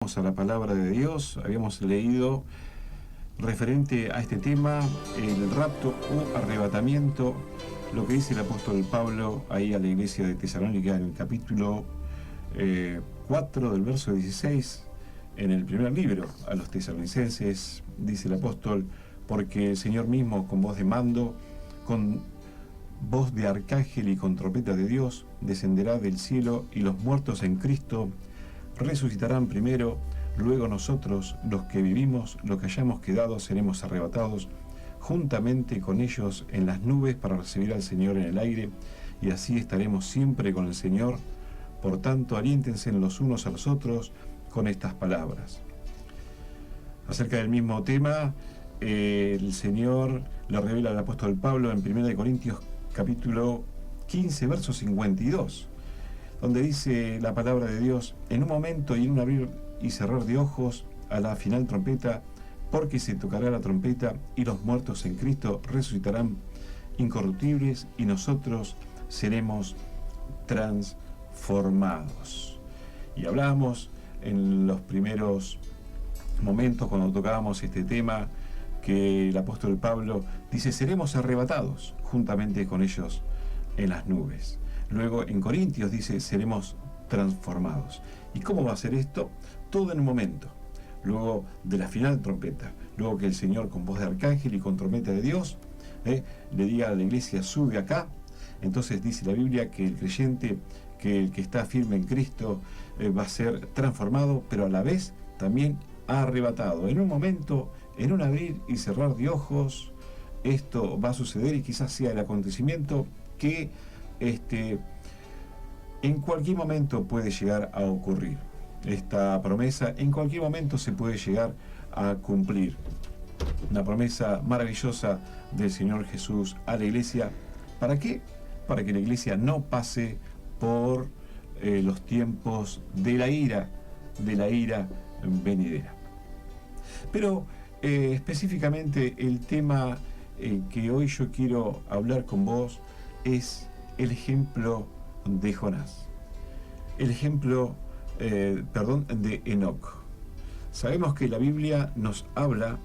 A la palabra de Dios, habíamos leído referente a este tema, el rapto o arrebatamiento, lo que dice el apóstol Pablo ahí a la iglesia de Tesalónica en el capítulo 4 del verso 16, en el primer libro a los tesalonicenses, dice el apóstol: porque el Señor mismo, con voz de mando, con voz de arcángel y con trompeta de Dios, descenderá del cielo, y los muertos en Cristo resucitarán primero. Luego nosotros, los que vivimos, los que hayamos quedado, seremos arrebatados juntamente con ellos en las nubes para recibir al Señor en el aire, y así estaremos siempre con el Señor. Por tanto, aliéntense los unos a los otros con estas palabras. Acerca del mismo tema, el Señor le revela al apóstol Pablo en 1 Corintios capítulo 15, verso 52, donde dice la palabra de Dios: en un momento y en un abrir y cerrar de ojos, a la final trompeta, porque se tocará la trompeta, y los muertos en Cristo resucitarán incorruptibles, y nosotros seremos transformados. Y hablábamos en los primeros momentos, cuando tocábamos este tema, que el apóstol Pablo dice: seremos arrebatados juntamente con ellos en las nubes. Luego en Corintios dice: seremos transformados. ¿Y cómo va a ser esto? Todo en un momento. Luego de la final trompeta, luego que el Señor, con voz de arcángel y con trompeta de Dios, le diga a la iglesia: sube acá. Entonces dice la Biblia que el creyente, que el que está firme en Cristo, va a ser transformado, pero a la vez también arrebatado. En un momento, en un abrir y cerrar de ojos, esto va a suceder, y quizás sea el acontecimiento que en cualquier momento puede llegar a ocurrir. Esta promesa en cualquier momento se puede llegar a cumplir. Una promesa maravillosa del Señor Jesús a la iglesia. ¿Para qué? Para que la iglesia no pase por los tiempos de la ira venidera. Pero específicamente el tema que hoy yo quiero hablar con vos es el ejemplo de Jonás, el ejemplo de Enoc. Sabemos que la Biblia nos habla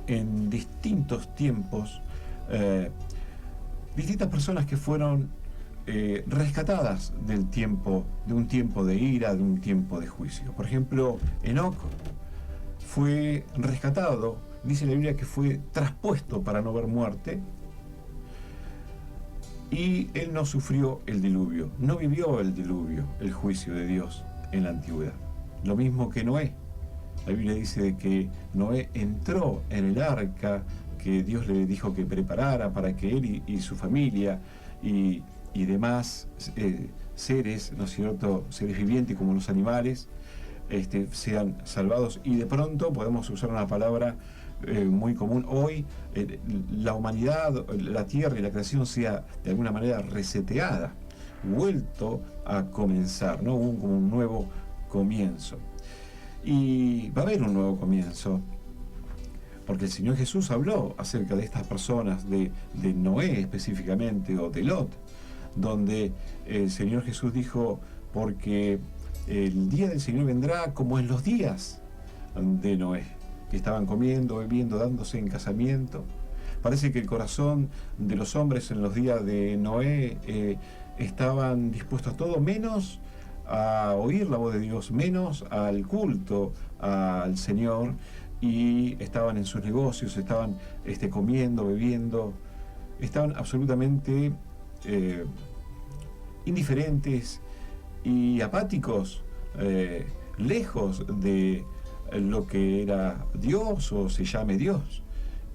en distintos tiempos, distintas personas que fueron rescatadas de un tiempo de ira, de un tiempo de juicio. Por ejemplo, Enoc fue rescatado, dice la Biblia que fue traspuesto para no ver muerte, y él no sufrió el diluvio, no vivió el diluvio, el juicio de Dios en la antigüedad. Lo mismo que Noé. La Biblia dice que Noé entró en el arca que Dios le dijo que preparara para que él y su familia y demás seres, ¿no es cierto?, seres vivientes como los animales, sean salvados. Y de pronto podemos usar una palabra muy común hoy: la humanidad, la tierra y la creación sea de alguna manera reseteada, vuelto a comenzar, ¿no? Como un nuevo comienzo. Y va a haber un nuevo comienzo, porque el Señor Jesús habló acerca de estas personas, de Noé específicamente, o de Lot, donde el Señor Jesús dijo: porque el día del Señor vendrá como en los días de Noé, que estaban comiendo, bebiendo, dándose en casamiento. Parece que el corazón de los hombres en los días de Noé estaban dispuestos a todo menos a oír la voz de Dios, menos al culto al Señor, y estaban en sus negocios, estaban comiendo, bebiendo, estaban absolutamente indiferentes y apáticos, lejos de lo que era Dios o se llame Dios.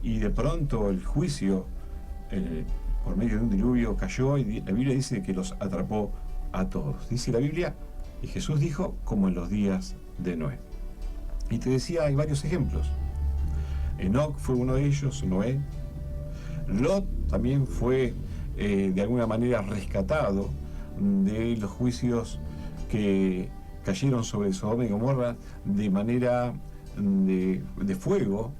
Y de pronto el juicio por medio de un diluvio cayó, y la Biblia dice que los atrapó a todos. Dice la Biblia, y Jesús dijo: como en los días de Noé. Y te decía, hay varios ejemplos. Enoc fue uno de ellos, Noé. Lot también fue de alguna manera rescatado de los juicios que cayeron sobre Sodoma y Gomorra de manera de fuego.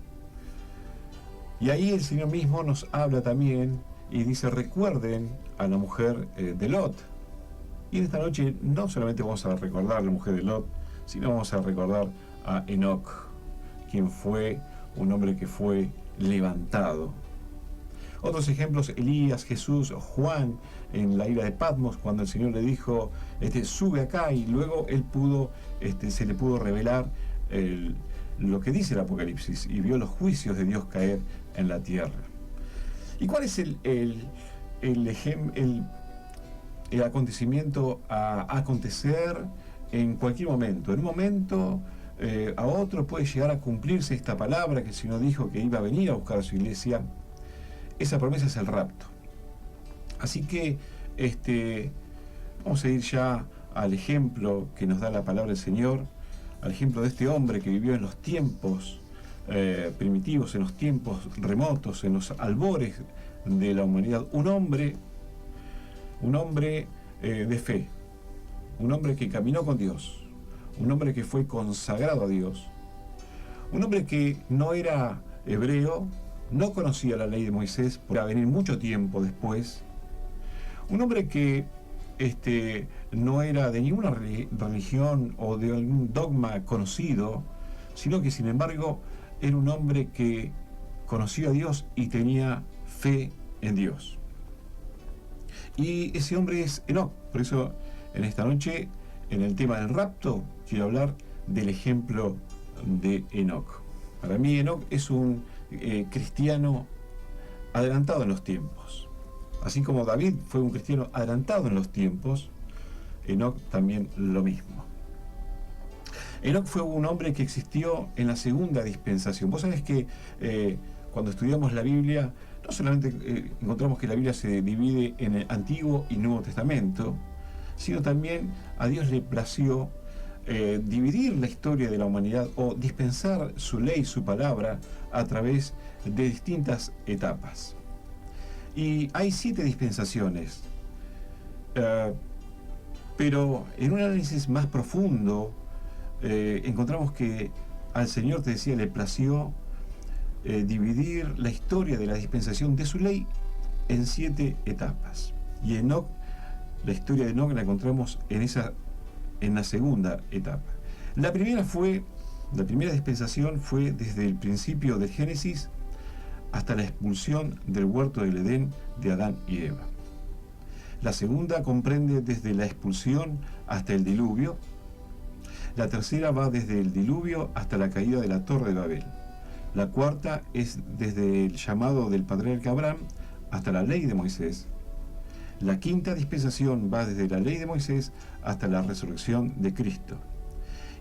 Y ahí el Señor mismo nos habla también y dice: recuerden a la mujer de Lot. Y en esta noche no solamente vamos a recordar a la mujer de Lot, sino vamos a recordar a Enoc, quien fue un hombre que fue levantado. Otros ejemplos: Elías, Jesús, Juan en la isla de Patmos, cuando el Señor le dijo, sube acá, y luego él se le pudo revelar lo que dice el Apocalipsis, y vio los juicios de Dios caer en la tierra. ¿Y cuál es el acontecimiento a acontecer en cualquier momento? En un momento a otro puede llegar a cumplirse esta palabra que el Señor dijo que iba a venir a buscar a su iglesia. Esa promesa es el rapto. Así que vamos a ir ya al ejemplo que nos da la palabra del Señor, al ejemplo de este hombre que vivió en los tiempos primitivos, en los tiempos remotos, en los albores de la humanidad. Un hombre de fe, un hombre que caminó con Dios, un hombre que fue consagrado a Dios, un hombre que no era hebreo, no conocía la ley de Moisés, por venir mucho tiempo después, un hombre que no era de ninguna religión o de algún dogma conocido, sino que sin embargo era un hombre que conocía a Dios y tenía fe en Dios. Y ese hombre es Enoc. Por eso en esta noche, en el tema del rapto, quiero hablar del ejemplo de Enoc. Para mí Enoc es un cristiano adelantado en los tiempos. Así como David fue un cristiano adelantado en los tiempos, Enoc también lo mismo. Enoc fue un hombre que existió en la segunda dispensación. Vos sabés que cuando estudiamos la Biblia, no solamente encontramos que la Biblia se divide en el Antiguo y Nuevo Testamento, sino también a Dios le plació dividir la historia de la humanidad o dispensar su ley, su palabra, a través de distintas etapas. Y hay 7 dispensaciones, pero en un análisis más profundo encontramos que al Señor, te decía, le plació dividir la historia de la dispensación de su ley en 7 etapas. Y Enoc, la historia de Enoc la encontramos en la segunda etapa. La primera dispensación fue desde el principio del Génesis hasta la expulsión del huerto del Edén de Adán y Eva. La segunda comprende desde la expulsión hasta el diluvio. La tercera va desde el diluvio hasta la caída de la Torre de Babel. La cuarta es desde el llamado del patriarca Abraham hasta la ley de Moisés. La quinta dispensación va desde la ley de Moisés hasta la resurrección de Cristo.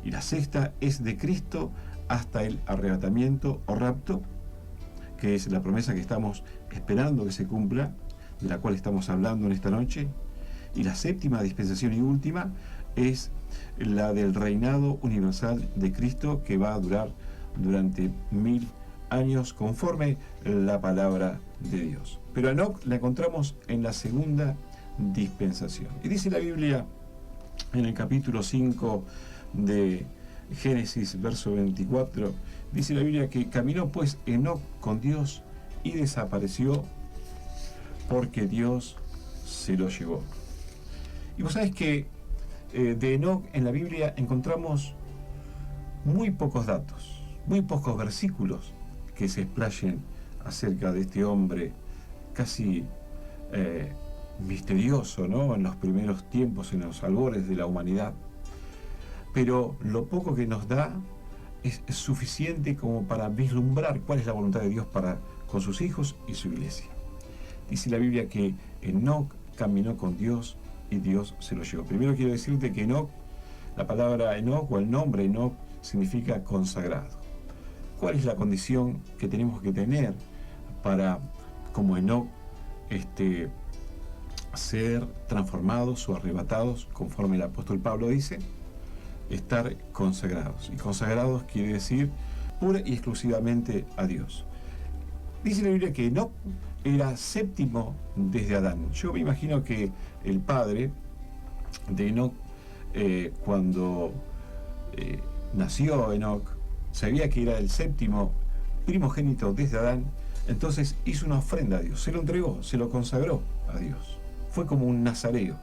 Y la sexta es de Cristo hasta el arrebatamiento o rapto, que es la promesa que estamos esperando que se cumpla, de la cual estamos hablando en esta noche. Y la séptima dispensación y última es la del reinado universal de Cristo, que va a durar durante 1000 años conforme la palabra de Dios. Pero a Enoc la encontramos en la segunda dispensación. Y dice la Biblia en el capítulo 5 de Génesis, verso 24, dice la Biblia que caminó pues Enoc con Dios y desapareció porque Dios se lo llevó. Y vos sabés que de Enoc en la Biblia encontramos muy pocos datos, muy pocos versículos que se explayen acerca de este hombre casi misterioso, ¿no?, en los primeros tiempos, en los albores de la humanidad. Pero lo poco que nos da es suficiente como para vislumbrar cuál es la voluntad de Dios para con sus hijos y su iglesia. Dice la Biblia que Enoc caminó con Dios y Dios se lo llevó. Primero quiero decirte que Enoc, la palabra Enoc o el nombre Enoc significa consagrado. ¿Cuál es la condición que tenemos que tener para, como Enoc, ser transformados o arrebatados, conforme el apóstol Pablo dice? Estar consagrados. Y consagrados quiere decir pura y exclusivamente a Dios. Dice la Biblia que Enoc era séptimo desde Adán. Yo me imagino que el padre de Enoc, cuando nació Enoc, sabía que era el séptimo primogénito desde Adán, entonces hizo una ofrenda a Dios, se lo entregó, se lo consagró a Dios. Fue como un nazareo.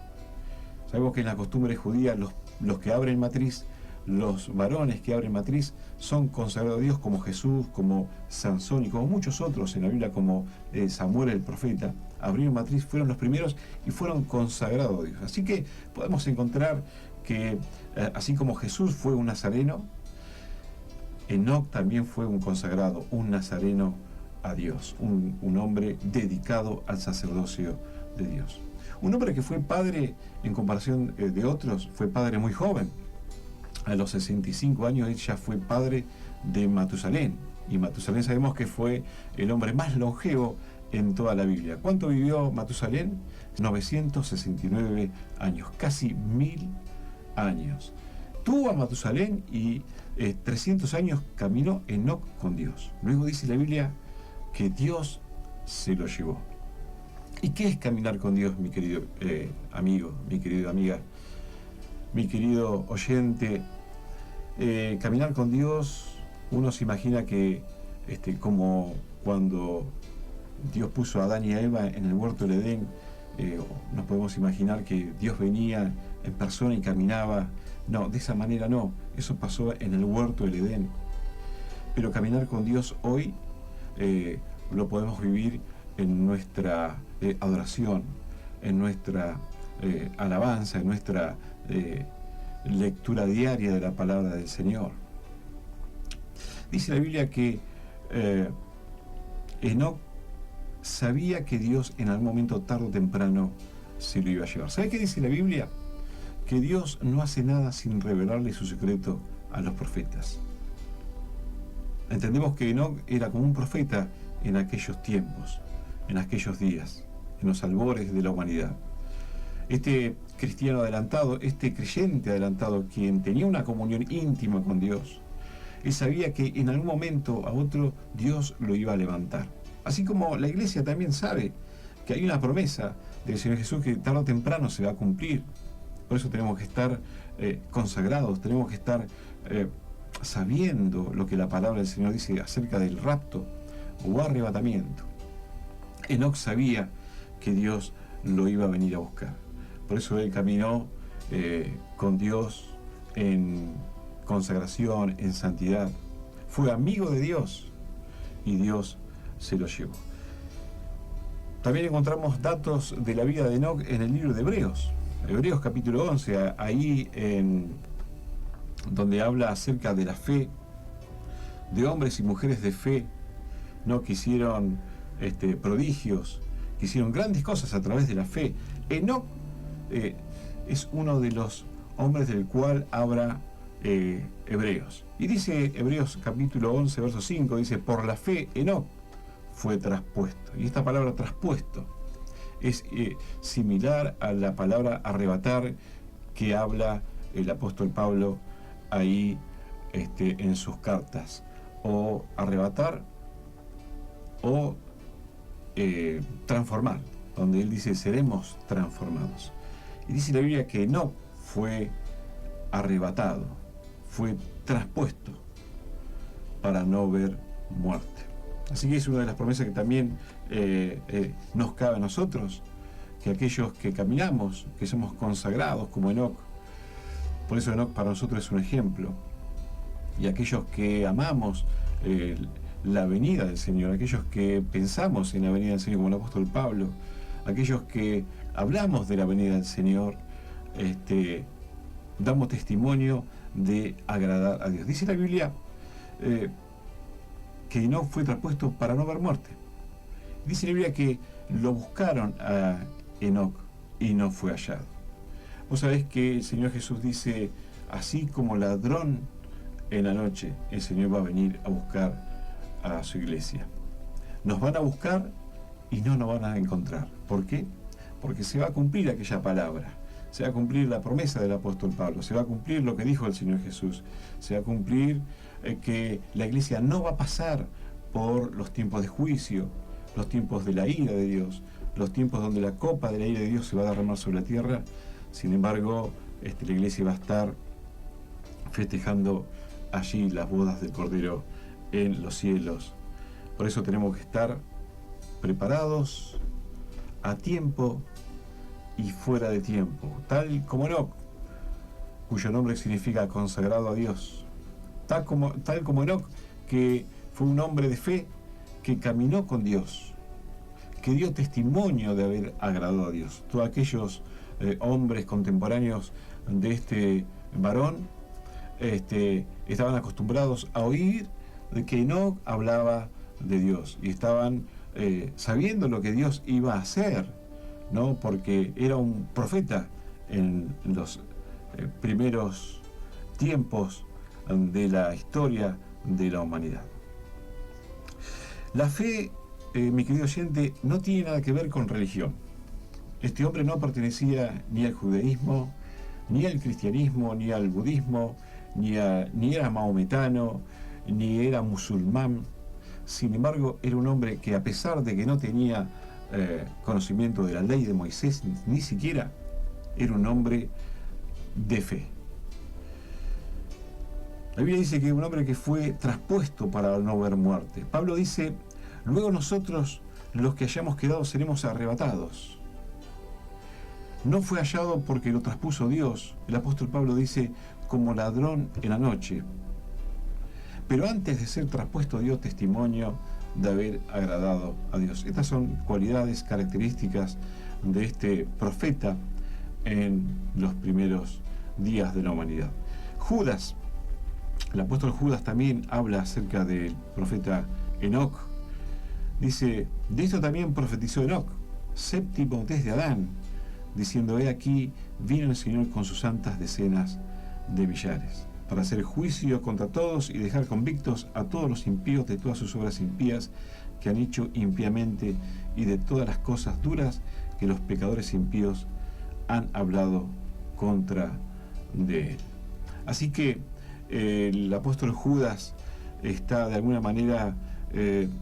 Sabemos que en la costumbre judía los que abren matriz los varones que abren matriz son consagrados a Dios, como Jesús, como Sansón y como muchos otros en la Biblia, como Samuel el profeta. Abrieron matriz, fueron los primeros y fueron consagrados a Dios. Así que podemos encontrar que así como Jesús fue un nazareno, Enoc también fue un consagrado, un nazareno a Dios, un hombre dedicado al sacerdocio de Dios. Un hombre que fue padre, en comparación de otros, fue padre muy joven. A los 65 años él ya fue padre de Matusalén. Y Matusalén sabemos que fue el hombre más longevo en toda la Biblia. ¿Cuánto vivió Matusalén? 969 años, casi 1000 años. Tuvo a Matusalén y 300 años caminó Enoc con Dios. Luego dice la Biblia que Dios se lo llevó. ¿Y qué es caminar con Dios, mi querido amigo, mi querida amiga, mi querido oyente? Caminar con Dios, uno se imagina que como cuando Dios puso a Adán y a Eva en el huerto del Edén, nos podemos imaginar que Dios venía en persona y caminaba. No, de esa manera no. Eso pasó en el huerto del Edén. Pero caminar con Dios hoy lo podemos vivir en nuestra adoración, en nuestra alabanza, en nuestra lectura diaria de la palabra del Señor. Dice la Biblia que Enoc sabía que Dios en algún momento, tarde o temprano, se lo iba a llevar. ¿Sabe qué dice la Biblia? Que Dios no hace nada sin revelarle su secreto a los profetas. Entendemos que Enoc era como un profeta en aquellos tiempos, en aquellos días, en los albores de la humanidad. Este cristiano adelantado, este creyente adelantado, quien tenía una comunión íntima con Dios, él sabía que en algún momento a otro Dios lo iba a levantar. Así como la iglesia también sabe que hay una promesa del Señor Jesús que tarde o temprano se va a cumplir. Por eso tenemos que estar consagrados, tenemos que estar sabiendo lo que la palabra del Señor dice acerca del rapto o arrebatamiento. Enoc sabía que Dios lo iba a venir a buscar. Por eso él caminó con Dios en consagración, en santidad. Fue amigo de Dios y Dios se lo llevó. También encontramos datos de la vida de Enoc en el libro de Hebreos. Hebreos capítulo 11, ahí donde habla acerca de la fe, de hombres y mujeres de fe, ¿no? Que hicieron prodigios, que hicieron grandes cosas a través de la fe. Enoc es uno de los hombres del cual habla Hebreos. Y dice Hebreos capítulo 11, verso 5, dice, por la fe Enoc fue traspuesto. Y esta palabra traspuesto es similar a la palabra arrebatar que habla el apóstol Pablo ahí en sus cartas. O arrebatar o transformar, donde él dice seremos transformados. Y dice la Biblia que Enoc fue arrebatado, fue traspuesto para no ver muerte. Así que es una de las promesas que también nos cabe a nosotros, que aquellos que caminamos, que somos consagrados como Enoc, por eso Enoc para nosotros es un ejemplo, y aquellos que amamos la venida del Señor, aquellos que pensamos en la venida del Señor como el apóstol Pablo, aquellos que hablamos de la venida del Señor, damos testimonio de agradar a Dios. Dice la Biblia que Enoc fue traspuesto para no ver muerte. Dice la Biblia que lo buscaron a Enoc y no fue hallado. Vos sabés que el Señor Jesús dice, así como ladrón en la noche, el Señor va a venir a buscar a su iglesia. Nos van a buscar y no nos van a encontrar. ¿Por qué? Porque se va a cumplir aquella palabra, se va a cumplir la promesa del apóstol Pablo, se va a cumplir lo que dijo el Señor Jesús, se va a cumplir que la iglesia no va a pasar por los tiempos de juicio, los tiempos de la ira de Dios, los tiempos donde la copa de la ira de Dios se va a derramar sobre la tierra. Sin embargo, la iglesia va a estar festejando allí las bodas del Cordero en los cielos. Por eso tenemos que estar preparados a tiempo y fuera de tiempo, tal como Enoc, cuyo nombre significa consagrado a Dios. Tal como Enoc, que fue un hombre de fe que caminó con Dios, que dio testimonio de haber agradado a Dios. Todos aquellos hombres contemporáneos de este varón estaban acostumbrados a oír de que Enoc hablaba de Dios y estaban sabiendo lo que Dios iba a hacer, ¿no? Porque era un profeta en los primeros tiempos de la historia de la humanidad. La fe, mi querido oyente, no tiene nada que ver con religión. Este hombre no pertenecía ni al judaísmo, ni al cristianismo, ni al budismo, ni era maometano, ni era musulmán. Sin embargo, era un hombre que, a pesar de que no tenía conocimiento de la ley de Moisés, ni siquiera, era un hombre de fe. La Biblia dice que un hombre que fue traspuesto para no ver muerte. Pablo dice, luego nosotros, los que hayamos quedado, seremos arrebatados. No fue hallado porque lo traspuso Dios. El apóstol Pablo dice, como ladrón en la noche. Pero antes de ser traspuesto dio testimonio de haber agradado a Dios. Estas son cualidades, características de este profeta en los primeros días de la humanidad. Judas, el apóstol Judas también habla acerca del profeta Enoc. Dice, de esto también profetizó Enoc, séptimo desde Adán, diciendo, he aquí, vino el Señor con sus santas decenas de millares, para hacer juicio contra todos y dejar convictos a todos los impíos de todas sus obras impías que han hecho impíamente y de todas las cosas duras que los pecadores impíos han hablado contra de él. Así que el apóstol Judas está de alguna manera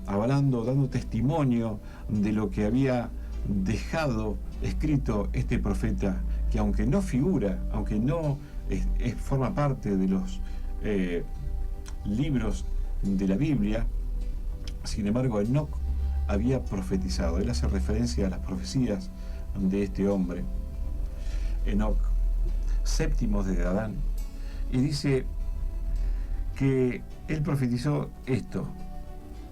avalando, dando testimonio de lo que había dejado escrito este profeta, que aunque no figura, aunque no forma parte de los libros de la Biblia, sin embargo Enoc había profetizado. Él hace referencia a las profecías de este hombre, Enoc, séptimo desde Adán, y dice que él profetizó esto.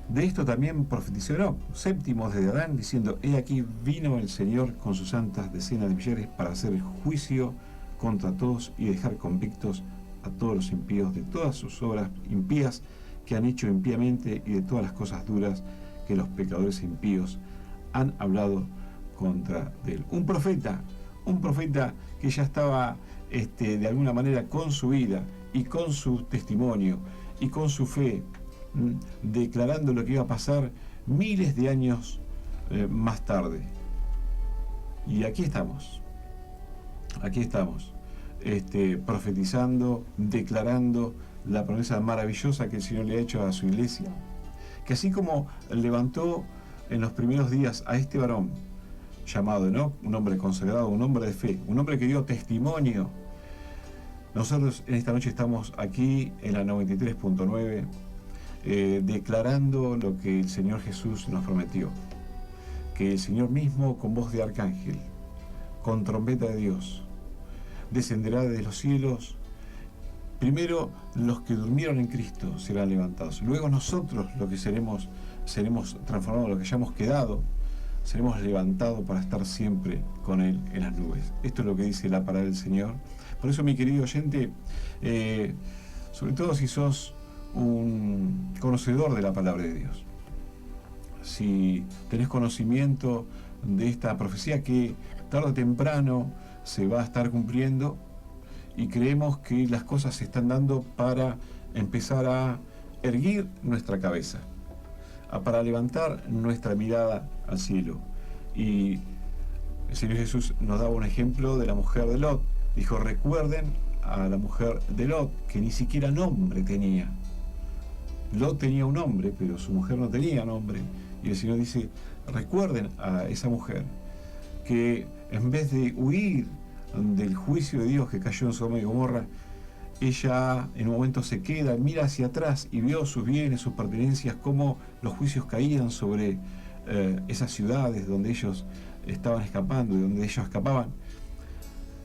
De esto también profetizó Enoc, séptimo desde Adán, diciendo, he aquí vino el Señor con sus santas decenas de millares para hacer juicio contra todos y dejar convictos a todos los impíos de todas sus obras impías que han hecho impíamente y de todas las cosas duras que los pecadores impíos han hablado contra de él. Un profeta que ya estaba de alguna manera con su vida y con su testimonio y con su fe, declarando lo que iba a pasar miles de años más tarde. Y aquí estamos, profetizando, declarando la promesa maravillosa que el Señor le ha hecho a su iglesia, que así como levantó en los primeros días a este varón llamado Enoc, un hombre consagrado, un hombre de fe, un hombre que dio testimonio. Nosotros en esta noche estamos aquí en la 93.9 declarando lo que el Señor Jesús nos prometió, que el Señor mismo con voz de arcángel, con trompeta de Dios, descenderá desde los cielos. Primero los que durmieron en Cristo serán levantados, luego nosotros los que seremos transformados, los que hayamos quedado, seremos levantados para estar siempre con Él en las nubes. Esto es lo que dice la palabra del Señor. Por eso, mi querido oyente, sobre todo si sos un conocedor de la palabra de Dios, si tenés conocimiento de esta profecía que tarde o temprano se va a estar cumpliendo, y creemos que las cosas se están dando para empezar a erguir nuestra cabeza, para levantar nuestra mirada al cielo. Y el Señor Jesús nos daba un ejemplo de la mujer de Lot. Dijo, recuerden a la mujer de Lot, que ni siquiera nombre tenía. Lot tenía un nombre, pero su mujer no tenía nombre. Y el Señor dice, recuerden a esa mujer, que en vez de huir del juicio de Dios que cayó en Sodoma y Gomorra, ella en un momento se queda, mira hacia atrás y vio sus bienes, sus pertenencias, cómo los juicios caían sobre esas ciudades donde ellos estaban escapando y donde ellos escapaban.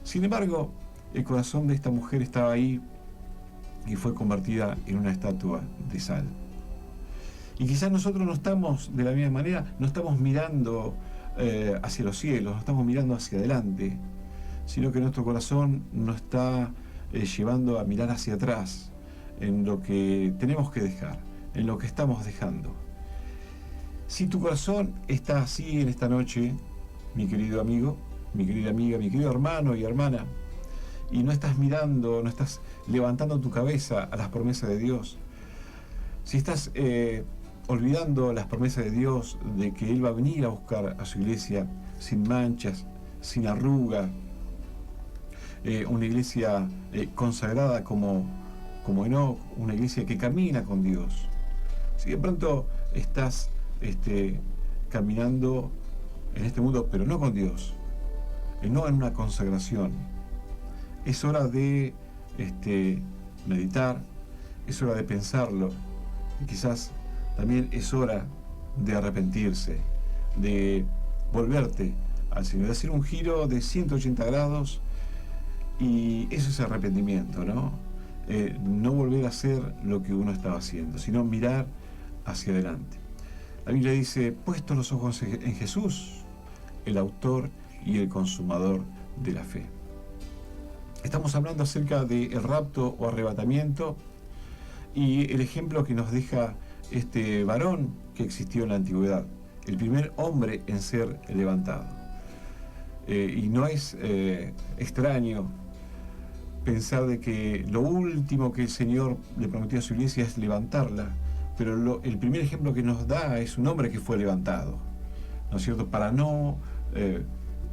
Sin embargo, el corazón de esta mujer estaba ahí y fue convertida en una estatua de sal. Y quizás nosotros no estamos de la misma manera, no estamos mirando hacia los cielos, no estamos mirando hacia adelante, sino que nuestro corazón nos está llevando a mirar hacia atrás, en lo que tenemos que dejar, en lo que estamos dejando. Si tu corazón está así en esta noche, mi querido amigo, mi querida amiga, mi querido hermano y hermana, y no estás mirando, no estás levantando tu cabeza a las promesas de Dios, si estás olvidando las promesas de Dios de que Él va a venir a buscar a su iglesia sin manchas, sin arruga, una iglesia consagrada como Enoc, una iglesia que camina con Dios. Si de pronto estás caminando en este mundo, pero no con Dios, no en una consagración, es hora de meditar, es hora de pensarlo, y quizás también es hora de arrepentirse, de volverte al Señor, de hacer un giro de 180 grados, y eso es arrepentimiento, ¿no? No volver a hacer lo que uno estaba haciendo, sino mirar hacia adelante. La Biblia dice, puestos los ojos en Jesús, el autor y el consumador de la fe. Estamos hablando acerca del rapto o arrebatamiento y el ejemplo que nos deja este varón que existió en la antigüedad, el primer hombre en ser levantado. Y no es extraño pensar de que lo último que el Señor le prometió a su iglesia es levantarla, pero el primer ejemplo que nos da es un hombre que fue levantado, ¿no es cierto?, para no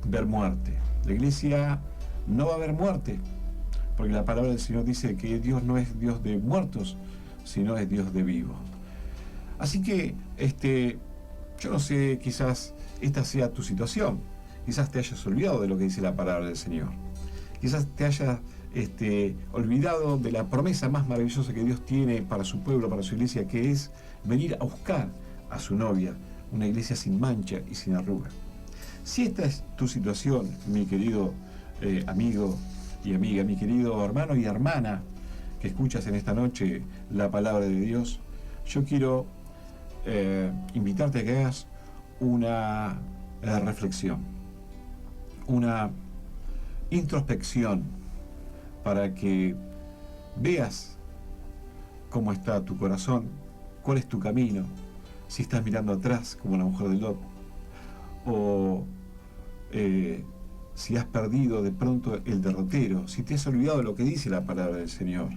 ver muerte. La iglesia no va a ver muerte, porque la palabra del Señor dice que Dios no es Dios de muertos, sino es Dios de vivos. Así que, yo no sé, quizás esta sea tu situación, quizás te hayas olvidado de lo que dice la palabra del Señor, quizás te hayas olvidado de la promesa más maravillosa que Dios tiene para su pueblo, para su iglesia, que es venir a buscar a su novia, una iglesia sin mancha y sin arruga. Si esta es tu situación, mi querido amigo y amiga, mi querido hermano y hermana que escuchas en esta noche la palabra de Dios, yo quiero invitarte a que hagas una reflexión, una introspección, para que veas cómo está tu corazón, cuál es tu camino, si estás mirando atrás como la mujer de Lot, o si has perdido de pronto el derrotero, si te has olvidado de lo que dice la palabra del Señor.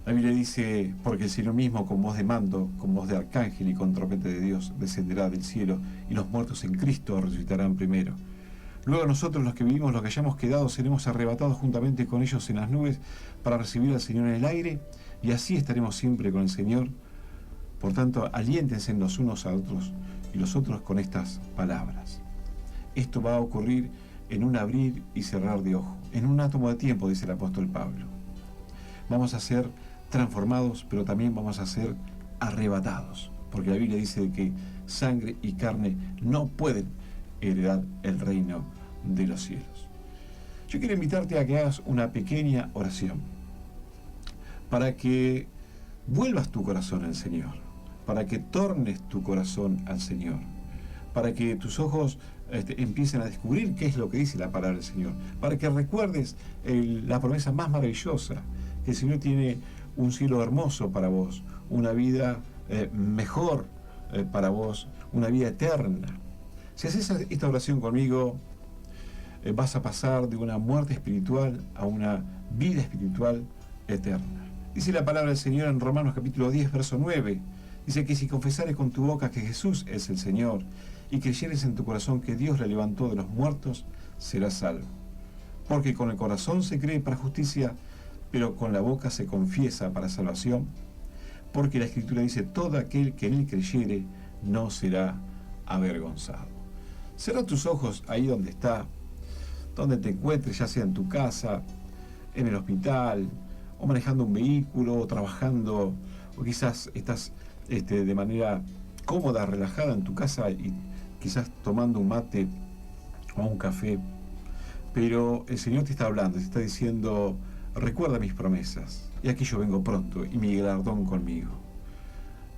La Biblia dice, porque el Señor mismo con voz de mando, con voz de arcángel y con trompeta de Dios descenderá del cielo, y los muertos en Cristo resucitarán primero. Luego nosotros, los que vivimos, los que hayamos quedado, seremos arrebatados juntamente con ellos en las nubes para recibir al Señor en el aire, y así estaremos siempre con el Señor. Por tanto, aliéntense los unos a otros y los otros con estas palabras. Esto va a ocurrir en un abrir y cerrar de ojo, en un átomo de tiempo, dice el apóstol Pablo. Vamos a ser transformados, pero también vamos a ser arrebatados, porque la Biblia dice que sangre y carne no pueden heredar el reino de los cielos. Yo quiero invitarte a que hagas una pequeña oración para que vuelvas tu corazón al Señor, para que tornes tu corazón al Señor, para que tus ojos empiecen a descubrir qué es lo que dice la palabra del Señor, para que recuerdes la promesa más maravillosa, que el Señor tiene un cielo hermoso para vos, una vida mejor para vos, una vida eterna. Si haces esta oración conmigo, vas a pasar de una muerte espiritual a una vida espiritual eterna. Dice la palabra del Señor en Romanos capítulo 10, verso 9. Dice que si confesares con tu boca que Jesús es el Señor y creyeres en tu corazón que Dios le levantó de los muertos, serás salvo. Porque con el corazón se cree para justicia, pero con la boca se confiesa para salvación. Porque la Escritura dice, todo aquel que en él creyere no será avergonzado. Cierra tus ojos ahí donde te encuentres, ya sea en tu casa, en el hospital, o manejando un vehículo, o trabajando, o quizás estás de manera cómoda, relajada en tu casa y quizás tomando un mate o un café. Pero el Señor te está hablando, te está diciendo, recuerda mis promesas, y aquí yo vengo pronto, y mi galardón conmigo.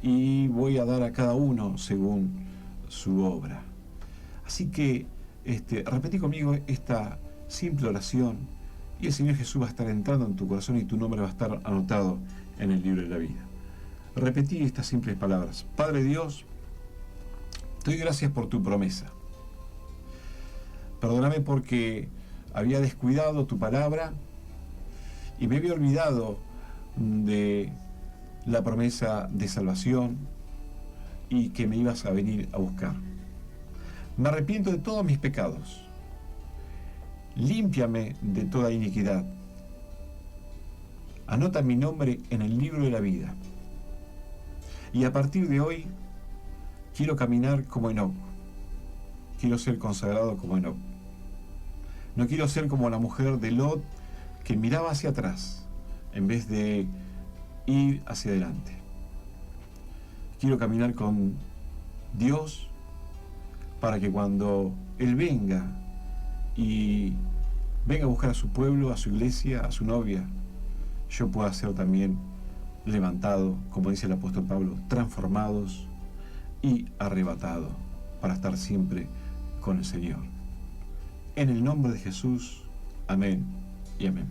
Y voy a dar a cada uno según su obra. Así que repetí conmigo esta simple oración, y el Señor Jesús va a estar entrando en tu corazón y tu nombre va a estar anotado en el libro de la vida. Repetí estas simples palabras. Padre Dios, te doy gracias por tu promesa. Perdóname porque había descuidado tu palabra y me había olvidado de la promesa de salvación y que me ibas a venir a buscar. Me arrepiento de todos mis pecados. Límpiame de toda iniquidad. Anota mi nombre en el libro de la vida. Y a partir de hoy quiero caminar como Enoc. Quiero ser consagrado como Enoc. No quiero ser como la mujer de Lot que miraba hacia atrás en vez de ir hacia adelante. Quiero caminar con Dios para que cuando Él venga y venga a buscar a su pueblo, a su iglesia, a su novia, yo pueda ser también levantado, como dice el apóstol Pablo, transformados y arrebatado para estar siempre con el Señor. En el nombre de Jesús, amén y amén.